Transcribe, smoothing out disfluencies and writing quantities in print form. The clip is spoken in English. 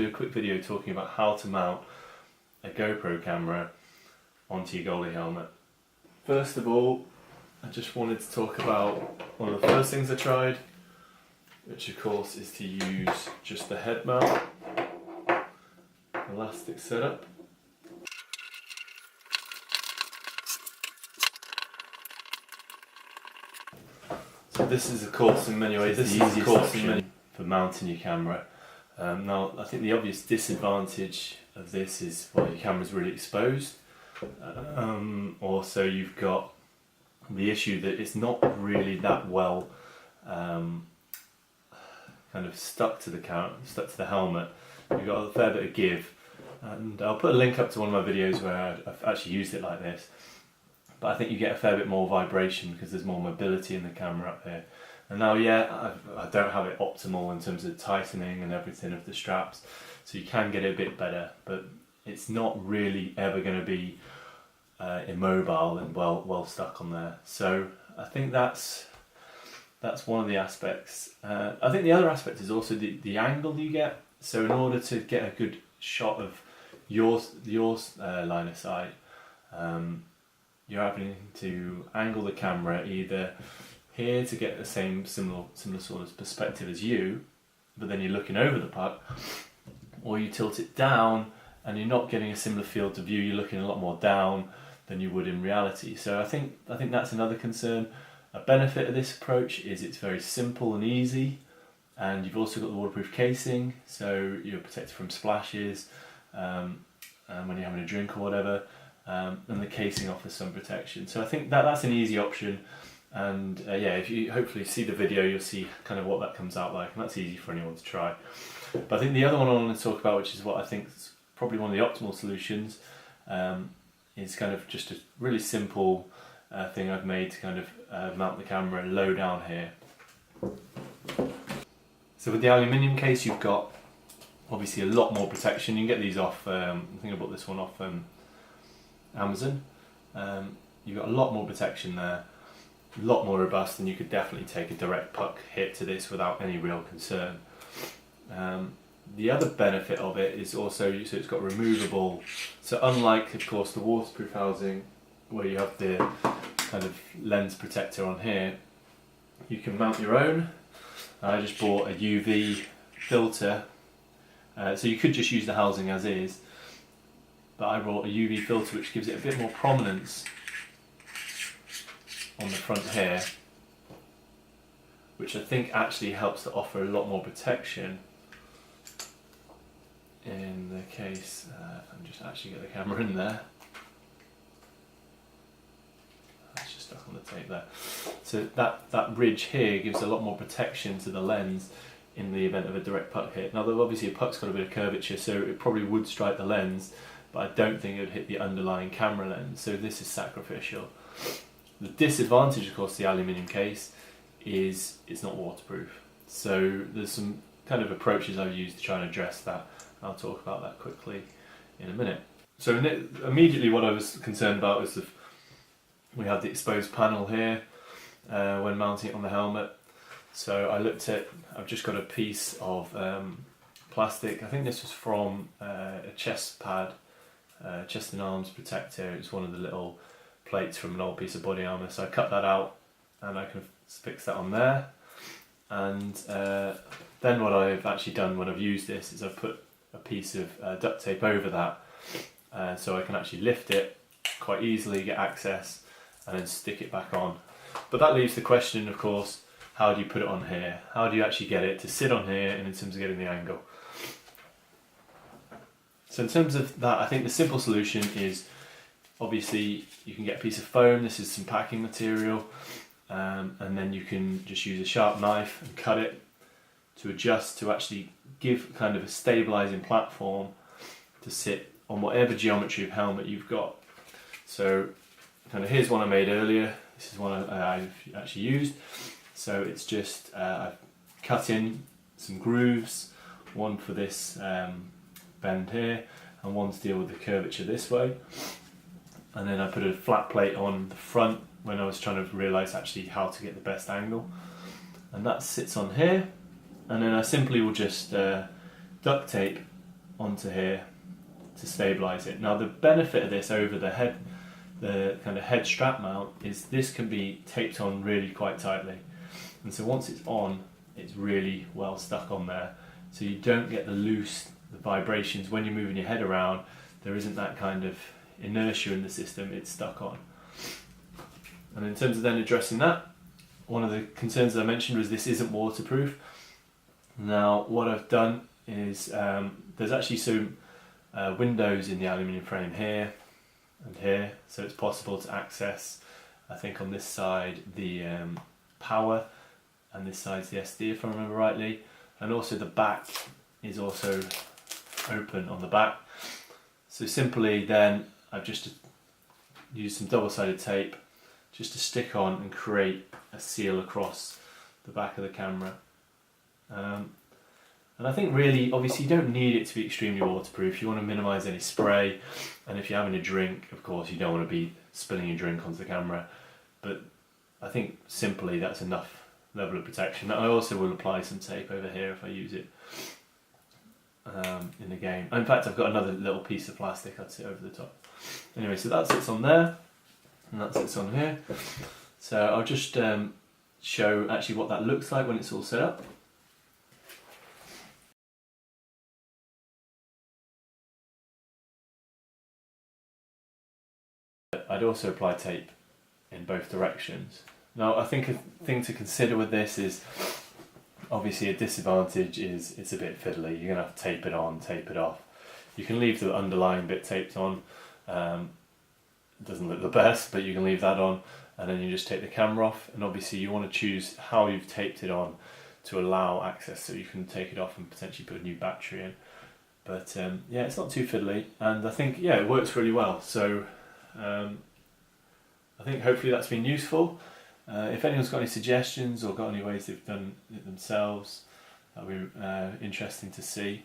do a quick video talking about how to mount a GoPro camera onto your Goalie helmet. First of all, I just wanted to talk about one of the first things I tried, which of course is to use just the head mount elastic setup. So this is, of course, in many ways the easiest option for mounting your camera. Now, I think the obvious disadvantage of this is, well, your camera's really exposed. Also, you've got the issue that it's not really that well kind of stuck to the helmet. You've got a fair bit of give, and I'll put a link up to one of my videos where I've actually used it like this. But I think you get a fair bit more vibration because there's more mobility in the camera up here. And now, yeah, I don't have it optimal in terms of tightening and everything of the straps, so you can get it a bit better, but it's not really ever going to be immobile and well stuck on there. So I think that's one of the aspects. I think the other aspect is also the angle you get. So in order to get a good shot of your line of sight, you're having to angle the camera either here to get the similar sort of perspective as you, but then you're looking over the puck, or you tilt it down and you're not getting a similar field of view. You're looking a lot more down than you would in reality. So I think that's another concern. A benefit of this approach is it's very simple and easy, and you've also got the waterproof casing, so you're protected from splashes and when you're having a drink or whatever. And the casing offers some protection, so I think that's an easy option. And yeah, if you hopefully see the video, you'll see kind of what that comes out like, and that's easy for anyone to try. But I think the other one I want to talk about, which is what I think is probably one of the optimal solutions, is kind of just a really simple thing I've made to kind of mount the camera low down here. So with the aluminium case, you've got obviously a lot more protection. You can get these off, I think I bought this one off Amazon. You've got a lot more protection there, a lot more robust, and you could definitely take a direct puck hit to this without any real concern. The other benefit of it is also, so it's got removable, so unlike of course the waterproof housing where you have the kind of lens protector on here, you can mount your own. I just bought a UV filter, so you could just use the housing as is, but I brought a UV filter which gives it a bit more prominence on the front here, which I think actually helps to offer a lot more protection in the case. I'm just actually get the camera in there. It's just stuck on the tape there. So that ridge here gives a lot more protection to the lens in the event of a direct puck hit. Now, obviously a puck's got a bit of curvature, so it probably would strike the lens, but I don't think it would hit the underlying camera lens, so this is sacrificial. The disadvantage, of course, the aluminium case is it's not waterproof. So there's some kind of approaches I've used to try and address that. I'll talk about that quickly in a minute. So immediately what I was concerned about was we had the exposed panel here when mounting it on the helmet. So I looked at, I've just got a piece of plastic. I think this was from a chest pad, chest and arms protector. It's one of the little plates from an old piece of body armour. So I cut that out and I can fix that on there. And then what I've actually done when I've used this is I've put a piece of duct tape over that, so I can actually lift it quite easily, get access, and then stick it back on. But that leaves the question, of course, how do you put it on here? How do you actually get it to sit on here, and in terms of getting the angle? So in terms of that, I think the simple solution is, obviously you can get a piece of foam. This is some packing material, and then you can just use a sharp knife and cut it to adjust, to actually give kind of a stabilizing platform to sit on whatever geometry of helmet you've got. So kind of here's one I made earlier. This is one I've actually used. So it's just I've cut in some grooves, one for this bend here and one to deal with the curvature this way. And then I put a flat plate on the front when I was trying to realise actually how to get the best angle. And that sits on here. And then I simply will just duct tape onto here to stabilise it. Now the benefit of this over the head, the kind of head strap mount, is this can be taped on really quite tightly, and so once it's on, it's really well stuck on there, so you don't get the vibrations when you're moving your head around. There isn't that kind of inertia in the system, it's stuck on. And in terms of then addressing that, one of the concerns that I mentioned was this isn't waterproof. Now what I've done is there's actually some windows in the aluminium frame here and here, so it's possible to access, I think on this side, the power, and this side's the SD if I remember rightly, and also the back is also open on the back. So simply then I've just used some double-sided tape just to stick on and create a seal across the back of the camera. And I think really, obviously you don't need it to be extremely waterproof. You want to minimise any spray, and if you're having a drink, of course you don't want to be spilling your drink onto the camera, but I think simply that's enough level of protection. I also will apply some tape over here if I use it in the game. In fact, I've got another little piece of plastic I'd sit over the top. Anyway, so that sits on there, and that sits on here. So I'll just show actually what that looks like when it's all set up. I'd also apply tape in both directions. Now I think a thing to consider with this is, obviously a disadvantage is it's a bit fiddly. You're going to have to tape it on, tape it off. You can leave the underlying bit taped on. It doesn't look the best, but you can leave that on, and then you just take the camera off, and obviously you want to choose how you've taped it on to allow access, so you can take it off and potentially put a new battery in. But yeah, it's not too fiddly, and I think it works really well. So I think hopefully that's been useful. If anyone's got any suggestions or got any ways they've done it themselves, that would be interesting to see.